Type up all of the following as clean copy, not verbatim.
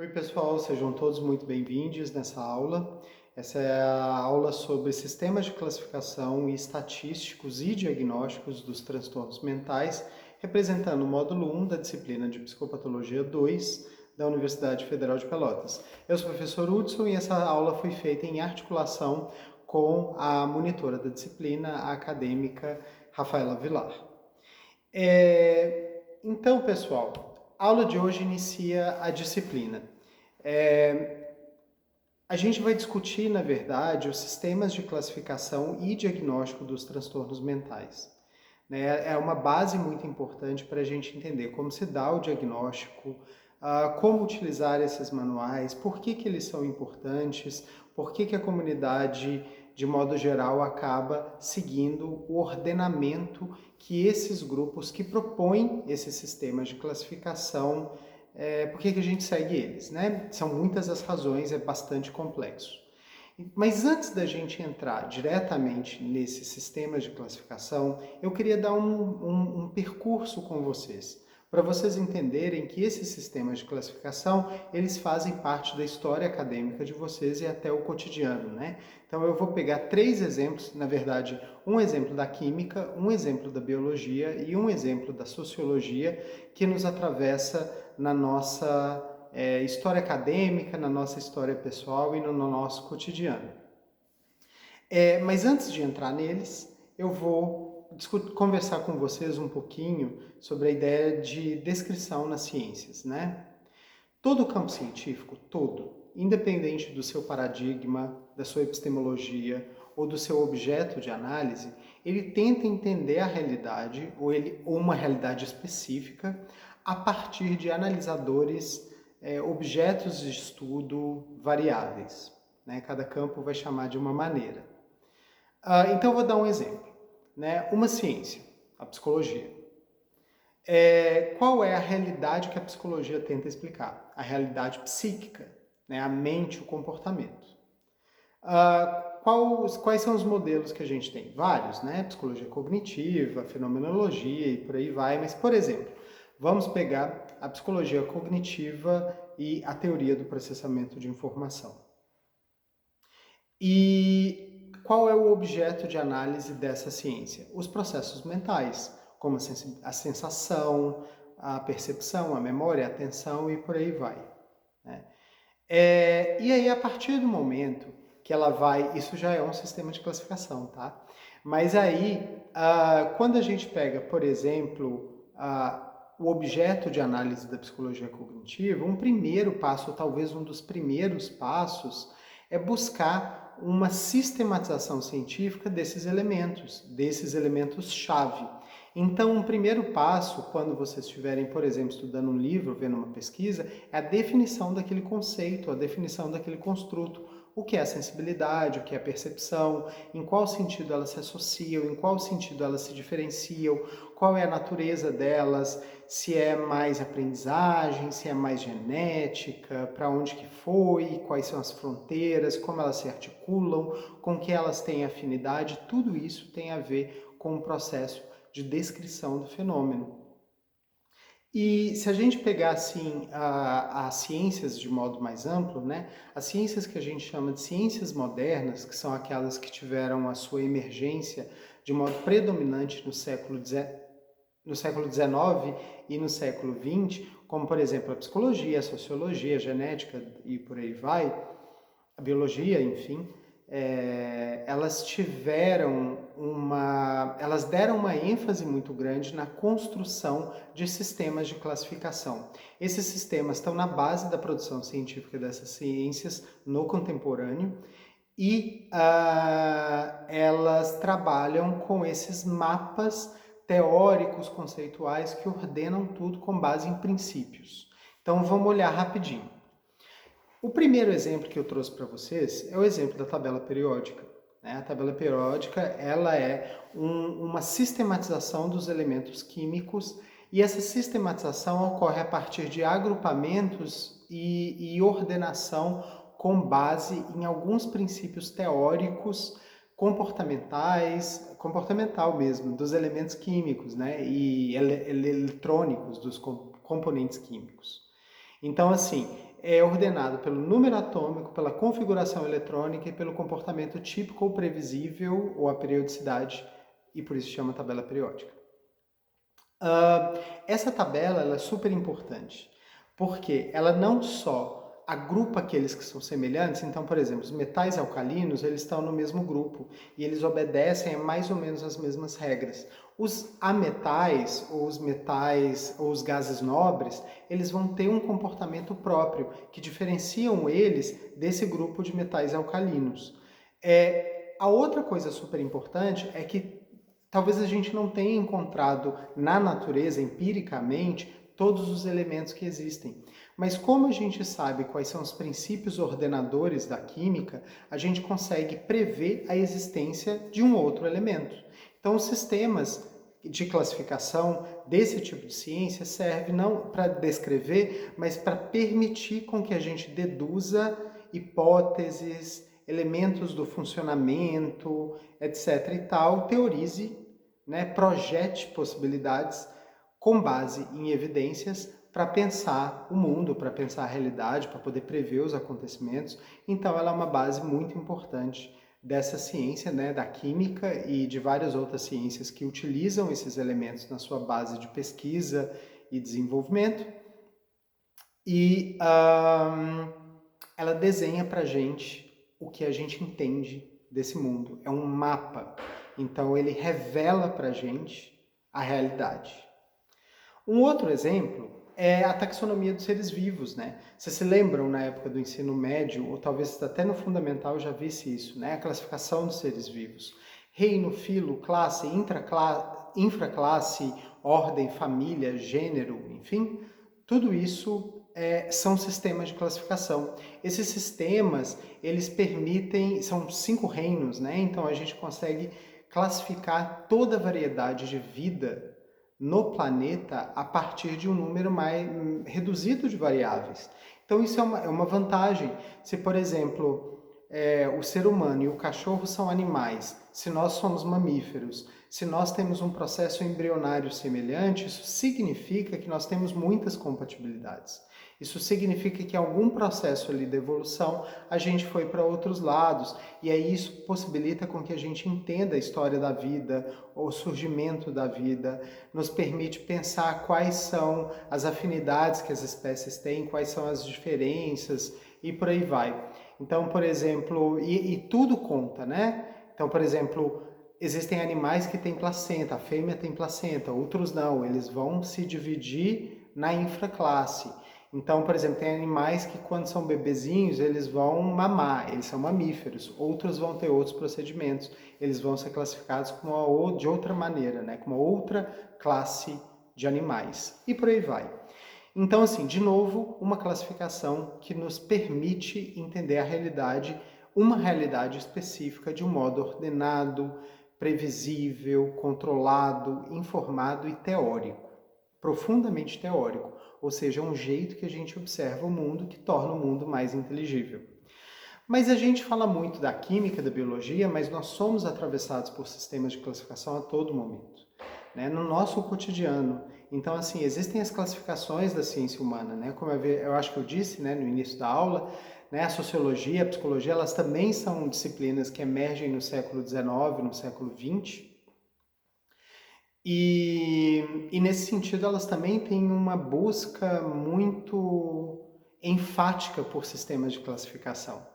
Oi, pessoal, sejam todos muito bem-vindos nessa aula. Essa é a aula sobre sistemas de classificação e estatísticos e diagnósticos dos transtornos mentais, representando o módulo 1 da disciplina de Psicopatologia 2 da Universidade Federal de Pelotas. Eu sou o professor Hudson e essa aula foi feita em articulação com a monitora da disciplina, a acadêmica Rafaela Vilar. Então, pessoal, a aula de hoje inicia a disciplina. A gente vai discutir, na verdade, os sistemas de classificação e diagnóstico dos transtornos mentais. É uma base muito importante para a gente entender como se dá o diagnóstico, como utilizar esses manuais, por que eles são importantes, por que a comunidade, de modo geral, acaba seguindo o ordenamento que esses grupos que propõem esses sistemas de classificação, por que a gente segue eles, né? São muitas as razões, é bastante complexo. Mas antes da gente entrar diretamente nesses sistemas de classificação, eu queria dar um percurso com vocês, para vocês entenderem que esses sistemas de classificação, eles fazem parte da história acadêmica de vocês e até o cotidiano, né? Então eu vou pegar 3 exemplos, na verdade, um exemplo da química, um exemplo da biologia e um exemplo da sociologia, que nos atravessa na nossa história acadêmica, na nossa história pessoal e no nosso cotidiano. Mas antes de entrar neles, eu vou conversar com vocês um pouquinho sobre a ideia de descrição nas ciências, né? Todo o campo científico, todo, independente do seu paradigma, da sua epistemologia ou do seu objeto de análise, ele tenta entender a realidade ou uma realidade específica a partir de analisadores, objetos de estudo variáveis, né? Cada campo vai chamar de uma maneira. Então eu vou dar um exemplo, né? Uma ciência, a psicologia. Qual é a realidade que a psicologia tenta explicar? A realidade psíquica, né? A mente, o comportamento. Quais são os modelos que a gente tem? Vários, né? Psicologia cognitiva, fenomenologia e por aí vai. Mas, por exemplo, vamos pegar a psicologia cognitiva e a teoria do processamento de informação. E qual é o objeto de análise dessa ciência? Os processos mentais, como a sensação, a percepção, a memória, a atenção e por aí vai, né? E aí, a partir do momento que ela vai... Isso já é um sistema de classificação, tá? Mas aí, quando a gente pega, por exemplo, o objeto de análise da psicologia cognitiva, um primeiro passo, talvez um dos primeiros passos, é buscar uma sistematização científica desses elementos-chave. Então, um primeiro passo, quando vocês estiverem, por exemplo, estudando um livro, vendo uma pesquisa, é a definição daquele conceito, a definição daquele construto. O que é a sensibilidade, o que é a percepção, em qual sentido elas se associam, em qual sentido elas se diferenciam, qual é a natureza delas, se é mais aprendizagem, se é mais genética, para onde que foi, quais são as fronteiras, como elas se articulam, com que elas têm afinidade, tudo isso tem a ver com o processo de descrição do fenômeno. E se a gente pegar assim as ciências de modo mais amplo, né, as ciências que a gente chama de ciências modernas, que são aquelas que tiveram a sua emergência de modo predominante no século XIX e no século XX, como por exemplo a psicologia, a sociologia, a genética e por aí vai, a biologia, enfim, elas deram uma ênfase muito grande na construção de sistemas de classificação. Esses sistemas estão na base da produção científica dessas ciências no contemporâneo e elas trabalham com esses mapas teóricos, conceituais, que ordenam tudo com base em princípios. Então vamos olhar rapidinho. O primeiro exemplo que eu trouxe para vocês é o exemplo da tabela periódica. A tabela periódica ela é uma sistematização dos elementos químicos e essa sistematização ocorre a partir de agrupamentos e ordenação com base em alguns princípios teóricos comportamental mesmo, dos elementos químicos, né, e eletrônicos, dos componentes químicos. Então, assim, é ordenado pelo número atômico, pela configuração eletrônica e pelo comportamento típico ou previsível, ou a periodicidade, e por isso chama tabela periódica. Essa tabela ela é super importante, porque ela não só agrupa aqueles que são semelhantes, então, por exemplo, os metais alcalinos, eles estão no mesmo grupo e eles obedecem a mais ou menos as mesmas regras. Os ametais, ou os metais, ou os gases nobres, eles vão ter um comportamento próprio, que diferenciam eles desse grupo de metais alcalinos. A outra coisa super importante é que talvez a gente não tenha encontrado na natureza, empiricamente, todos os elementos que existem. Mas como a gente sabe quais são os princípios ordenadores da química, a gente consegue prever a existência de um outro elemento. Então, os sistemas de classificação desse tipo de ciência servem não para descrever, mas para permitir com que a gente deduza hipóteses, elementos do funcionamento, etc. e tal, teorize, né, projete possibilidades com base em evidências para pensar o mundo, para pensar a realidade, para poder prever os acontecimentos. Então ela é uma base muito importante dessa ciência, né, da química e de várias outras ciências que utilizam esses elementos na sua base de pesquisa e desenvolvimento. E ela desenha para a gente o que a gente entende desse mundo. É um mapa. Então ele revela para a gente a realidade. Um outro exemplo é a taxonomia dos seres vivos, né? Vocês se lembram na época do ensino médio, ou talvez até no fundamental já visse isso, né? A classificação dos seres vivos. Reino, filo, classe, infraclasse, ordem, família, gênero, enfim, tudo isso são sistemas de classificação. Esses sistemas, eles permitem, são 5 reinos, né? Então a gente consegue classificar toda a variedade de vida no planeta a partir de um número mais reduzido de variáveis. Então isso é uma vantagem. Se, por exemplo, o ser humano e o cachorro são animais, se nós somos mamíferos, se nós temos um processo embrionário semelhante, isso significa que nós temos muitas compatibilidades. Isso significa que em algum processo ali da evolução a gente foi para outros lados, e aí isso possibilita com que a gente entenda a história da vida, o surgimento da vida, nos permite pensar quais são as afinidades que as espécies têm, quais são as diferenças e por aí vai. Então, por exemplo, e tudo conta, né? Então, por exemplo, existem animais que têm placenta, a fêmea tem placenta, outros não, eles vão se dividir na infraclasse. Então, por exemplo, tem animais que quando são bebezinhos, eles vão mamar, eles são mamíferos. Outros vão ter outros procedimentos, eles vão ser classificados de outra maneira, né? Com uma outra classe de animais. E por aí vai. Então, assim, de novo, uma classificação que nos permite entender a realidade, uma realidade específica de um modo ordenado, previsível, controlado, informado e teórico. Profundamente teórico, ou seja, um jeito que a gente observa o mundo que torna o mundo mais inteligível. Mas a gente fala muito da química, da biologia, mas nós somos atravessados por sistemas de classificação a todo momento, né? No nosso cotidiano. Então, assim, existem as classificações da ciência humana, né? Como eu acho que eu disse, né, no início da aula, né, a sociologia, a psicologia, elas também são disciplinas que emergem no século XIX, no século XX, e nesse sentido elas também têm uma busca muito enfática por sistemas de classificação,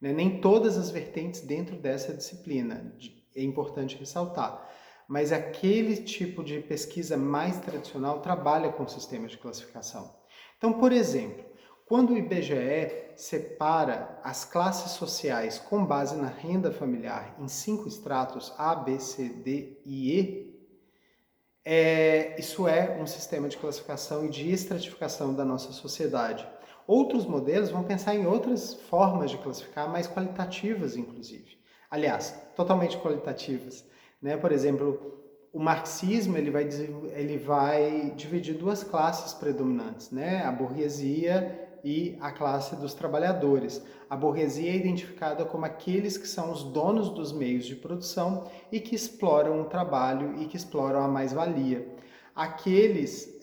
né? Nem todas as vertentes dentro dessa disciplina, é importante ressaltar, mas aquele tipo de pesquisa mais tradicional trabalha com sistemas de classificação. Então, por exemplo, quando o IBGE separa as classes sociais com base na renda familiar em 5 estratos A, B, C, D e E, isso é um sistema de classificação e de estratificação da nossa sociedade. Outros modelos vão pensar em outras formas de classificar, mais qualitativas, inclusive. Aliás, totalmente qualitativas, né? Por exemplo, o marxismo ele vai dividir 2 classes predominantes, né? A burguesia e a classe dos trabalhadores. A burguesia é identificada como aqueles que são os donos dos meios de produção e que exploram o trabalho e que exploram a mais-valia. Aqueles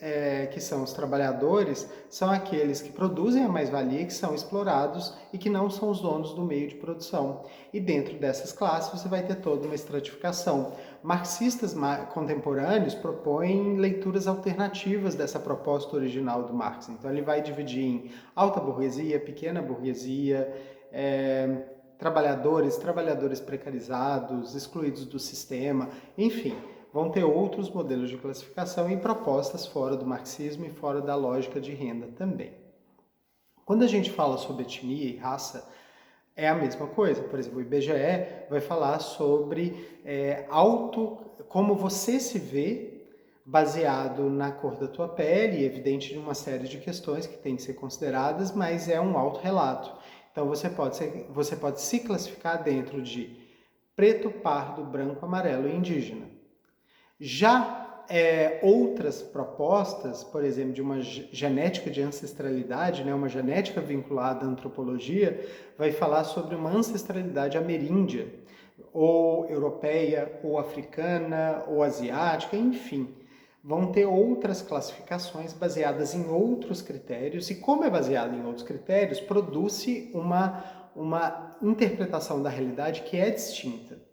que são os trabalhadores são aqueles que produzem a mais-valia, que são explorados e que não são os donos do meio de produção. E dentro dessas classes você vai ter toda uma estratificação. Marxistas contemporâneos propõem leituras alternativas dessa proposta original do Marx. Então ele vai dividir em alta burguesia, pequena burguesia, trabalhadores, trabalhadores precarizados, excluídos do sistema, enfim, vão ter outros modelos de classificação e propostas fora do marxismo e fora da lógica de renda também. Quando a gente fala sobre etnia e raça, é a mesma coisa. Por exemplo, o IBGE vai falar sobre como você se vê baseado na cor da tua pele, evidente de uma série de questões que têm que ser consideradas, mas é um autorrelato. Então você pode se classificar dentro de preto, pardo, branco, amarelo e indígena. Já outras propostas, por exemplo, de uma genética de ancestralidade, né, uma genética vinculada à antropologia, vai falar sobre uma ancestralidade ameríndia, ou europeia, ou africana, ou asiática, enfim. Vão ter outras classificações baseadas em outros critérios, e como é baseado em outros critérios, produz-se uma interpretação da realidade que é distinta.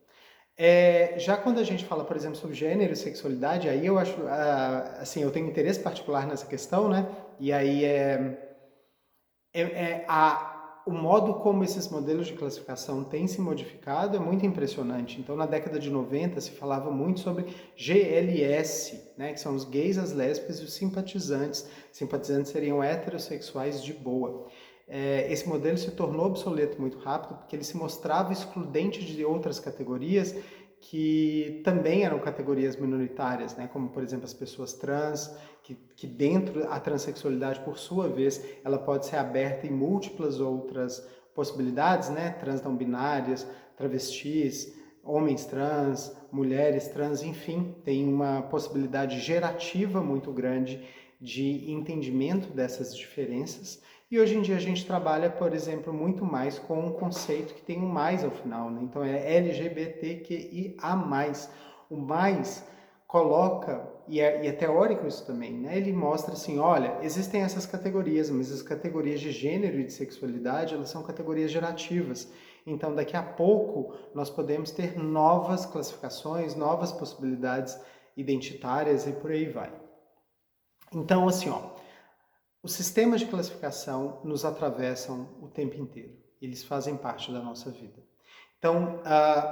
Já quando a gente fala, por exemplo, sobre gênero e sexualidade, aí eu acho, assim, eu tenho interesse particular nessa questão, né? E aí o modo como esses modelos de classificação têm se modificado é muito impressionante. Então, na década de 90, se falava muito sobre GLS, né? Que são os gays, as lésbicas e os simpatizantes. Simpatizantes seriam heterossexuais de boa. Esse modelo se tornou obsoleto muito rápido porque ele se mostrava excludente de outras categorias que também eram categorias minoritárias, né? Como, por exemplo, as pessoas trans, que dentro a transexualidade, por sua vez, ela pode ser aberta em múltiplas outras possibilidades, né? Trans não binárias, travestis, homens trans, mulheres trans, enfim, tem uma possibilidade gerativa muito grande de entendimento dessas diferenças. E hoje em dia a gente trabalha, por exemplo, muito mais com um conceito que tem um mais ao final, né? Então é LGBTQIA+. O mais coloca, e é teórico isso também, né? Ele mostra assim, olha, existem essas categorias, mas as categorias de gênero e de sexualidade, elas são categorias gerativas. Então daqui a pouco nós podemos ter novas classificações, novas possibilidades identitárias e por aí vai. Então, assim, ó, os sistemas de classificação nos atravessam o tempo inteiro. Eles fazem parte da nossa vida. Então,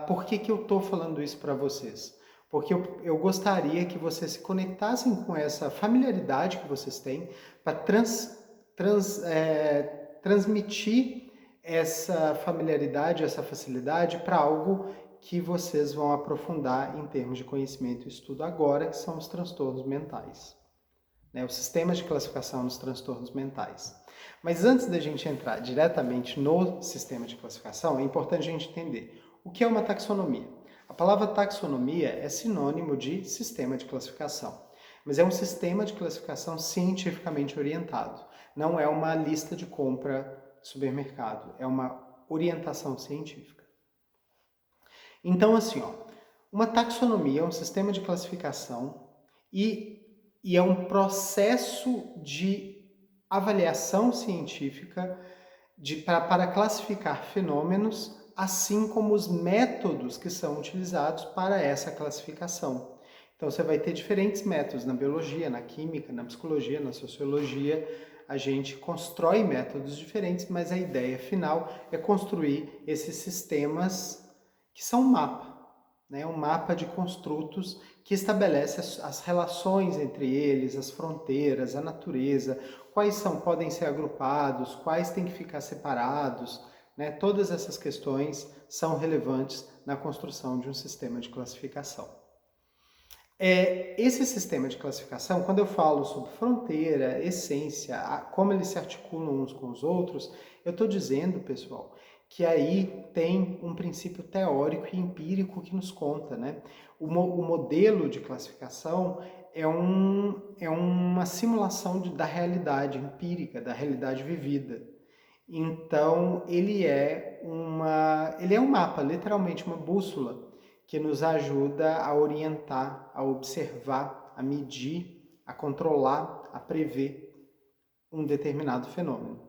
por que eu estou falando isso para vocês? Porque eu gostaria que vocês se conectassem com essa familiaridade que vocês têm para transmitir essa familiaridade, essa facilidade para algo que vocês vão aprofundar em termos de conhecimento e estudo agora, que são os transtornos mentais. Os sistemas de classificação nos transtornos mentais. Mas antes da gente entrar diretamente no sistema de classificação, é importante a gente entender o que é uma taxonomia. A palavra taxonomia é sinônimo de sistema de classificação, mas é um sistema de classificação cientificamente orientado. Não é uma lista de compra de supermercado, é uma orientação científica. Então, assim, uma taxonomia é um sistema de classificação e é um processo de avaliação científica para classificar fenômenos, assim como os métodos que são utilizados para essa classificação. Então você vai ter diferentes métodos na biologia, na química, na psicologia, na sociologia. A gente constrói métodos diferentes, mas a ideia final é construir esses sistemas que são um mapa. Um mapa de construtos que estabelece as relações entre eles, as fronteiras, a natureza, quais podem ser agrupados, quais têm que ficar separados. Todas essas questões são relevantes na construção de um sistema de classificação. Esse sistema de classificação, quando eu falo sobre fronteira, essência, como eles se articulam uns com os outros, eu estou dizendo, pessoal, que aí tem um princípio teórico e empírico que nos conta, né? O modelo de classificação é uma simulação da realidade empírica, da realidade vivida. Então, ele é um mapa, literalmente uma bússola, que nos ajuda a orientar, a observar, a medir a controlar, a prever um determinado fenômeno.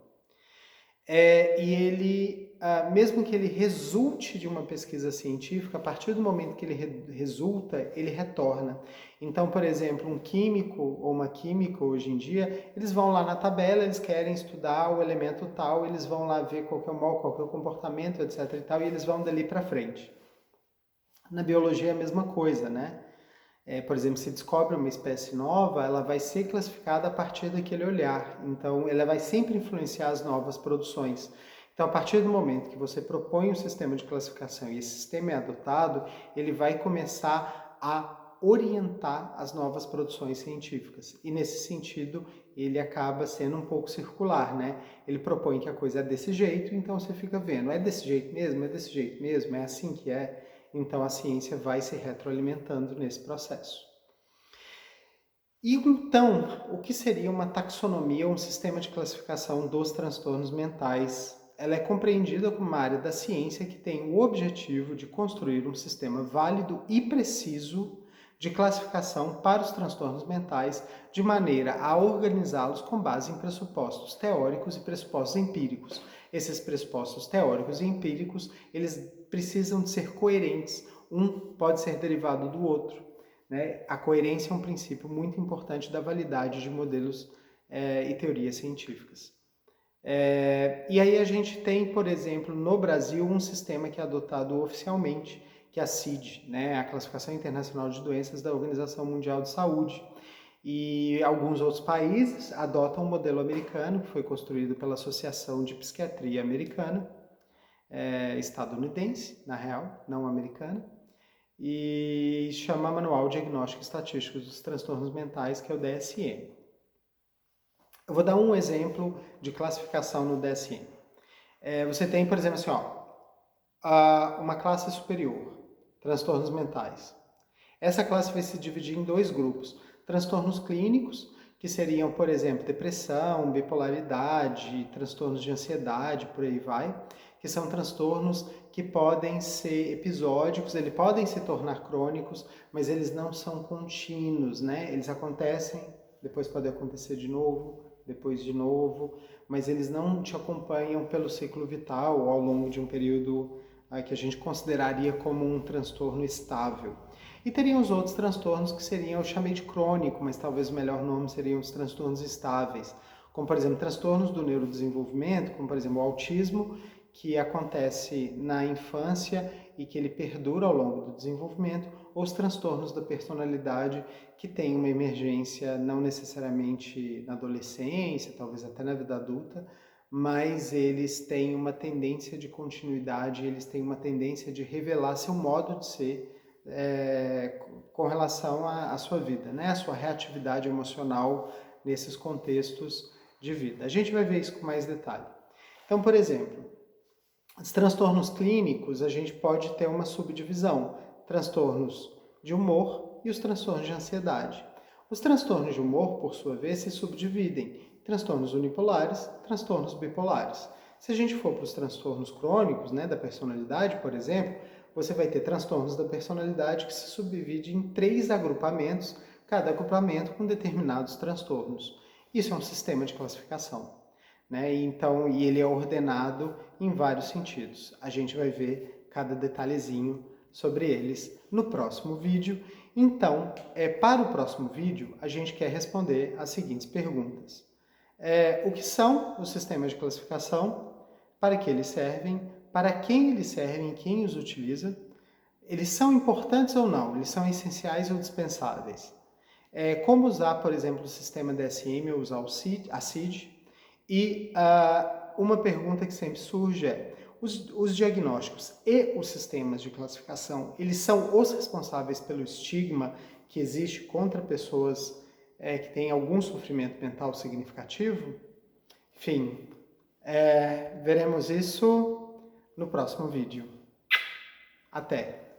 E ele, mesmo que ele resulte de uma pesquisa científica, a partir do momento que ele resulta, ele retorna. Então, por exemplo, um químico ou uma química hoje em dia, eles vão lá na tabela, eles querem estudar o elemento tal, eles vão lá ver qual que é o mol, qual que é o comportamento, etc. e tal, e eles vão dali para frente. Na biologia é a mesma coisa, né? Por exemplo, se descobre uma espécie nova, ela vai ser classificada a partir daquele olhar. Então, ela vai sempre influenciar as novas produções. Então, a partir do momento que você propõe um sistema de classificação e esse sistema é adotado, ele vai começar a orientar as novas produções científicas. E, nesse sentido, ele acaba sendo um pouco circular, né? Ele propõe que a coisa é desse jeito, então você fica vendo, é desse jeito mesmo? É desse jeito mesmo? É assim que é? Então, a ciência vai se retroalimentando nesse processo. E então, o que seria uma taxonomia ou um sistema de classificação dos transtornos mentais? Ela é compreendida como uma área da ciência que tem o objetivo de construir um sistema válido e preciso de classificação para os transtornos mentais, de maneira a organizá-los com base em pressupostos teóricos e pressupostos empíricos. Esses pressupostos teóricos e empíricos, eles precisam de ser coerentes. Um pode ser derivado do outro, né? A coerência é um princípio muito importante da validade de modelos e teorias científicas. E aí a gente tem, por exemplo, no Brasil, um sistema que é adotado oficialmente, que é a CID, né? A Classificação Internacional de Doenças da Organização Mundial de Saúde. E alguns outros países adotam o modelo americano, que foi construído pela Associação de Psiquiatria Americana, estadunidense, na real, não americana, e chama Manual Diagnóstico e Estatístico dos Transtornos Mentais, que é o DSM. Eu vou dar um exemplo de classificação no DSM. Você tem, por exemplo, assim, uma classe superior, transtornos mentais. Essa classe vai se dividir em dois grupos. Transtornos clínicos, que seriam, por exemplo, depressão, bipolaridade, transtornos de ansiedade, por aí vai, que são transtornos que podem ser episódicos, eles podem se tornar crônicos, mas eles não são contínuos, né? Eles acontecem, depois pode acontecer de novo, depois de novo, mas eles não te acompanham pelo ciclo vital ou ao longo de um período que a gente consideraria como um transtorno estável. E teriam os outros transtornos que seriam, eu chamei de crônico, mas talvez o melhor nome seriam os transtornos estáveis, como por exemplo transtornos do neurodesenvolvimento, como por exemplo o autismo, que acontece na infância e que ele perdura ao longo do desenvolvimento, ou os transtornos da personalidade, que tem uma emergência não necessariamente na adolescência, talvez até na vida adulta, mas eles têm uma tendência de continuidade, eles têm uma tendência de revelar seu modo de ser com relação à sua vida, né? A sua reatividade emocional nesses contextos de vida. A gente vai ver isso com mais detalhe. Então, por exemplo, os transtornos clínicos, a gente pode ter uma subdivisão, transtornos de humor e os transtornos de ansiedade. Os transtornos de humor, por sua vez, se subdividem em transtornos unipolares, transtornos bipolares. Se a gente for para os transtornos crônicos, né, da personalidade, por exemplo, você vai ter transtornos da personalidade que se subdivide em 3 agrupamentos, cada agrupamento com determinados transtornos. Isso é um sistema de classificação, né? Então, e ele é ordenado em vários sentidos. A gente vai ver cada detalhezinho sobre eles no próximo vídeo. Então, para o próximo vídeo, a gente quer responder as seguintes perguntas. O que são os sistemas de classificação? Para que eles servem? Para quem eles servem? Quem os utiliza? Eles são importantes ou não? Eles são essenciais ou dispensáveis? Como usar, por exemplo, o sistema DSM ou usar a CID? E uma pergunta que sempre surge é, os diagnósticos e os sistemas de classificação, eles são os responsáveis pelo estigma que existe contra pessoas que têm algum sofrimento mental significativo? Enfim, veremos isso no próximo vídeo. Até!